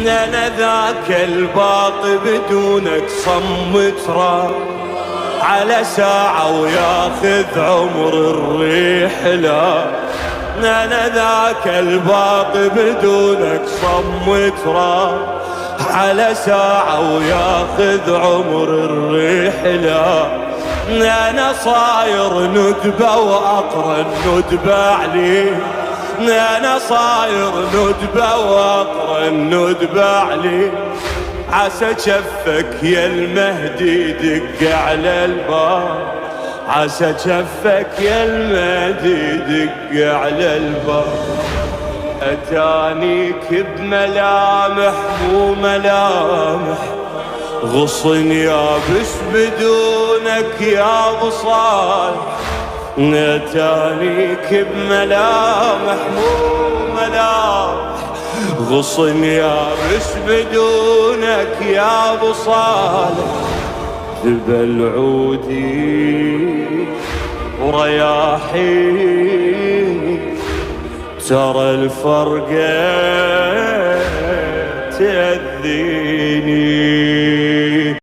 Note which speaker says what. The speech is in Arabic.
Speaker 1: انا ذاك الباط بدونك صمت راح على ساعة وياخذ عمر الرحلة. انا ذاك الباط بدونك صمت راح على ساعة وياخذ عمر الرحلة. انا صاير ندبة واقرا الندبة عليه. انا صاير ندبة واقرا الندبة عليه. عسى جفك يا المهدي دق على الباب. عسى جفك يا المهدي دق على الباب. اتانيك بملامح مو ملامح غصن يابس بدونك يا ابو صالح. اتانيك بملامح مو ملامح غصن يابس بدونك يا ابو صالح. ذبل عودي ورياحيني ترى الفرقة تأذي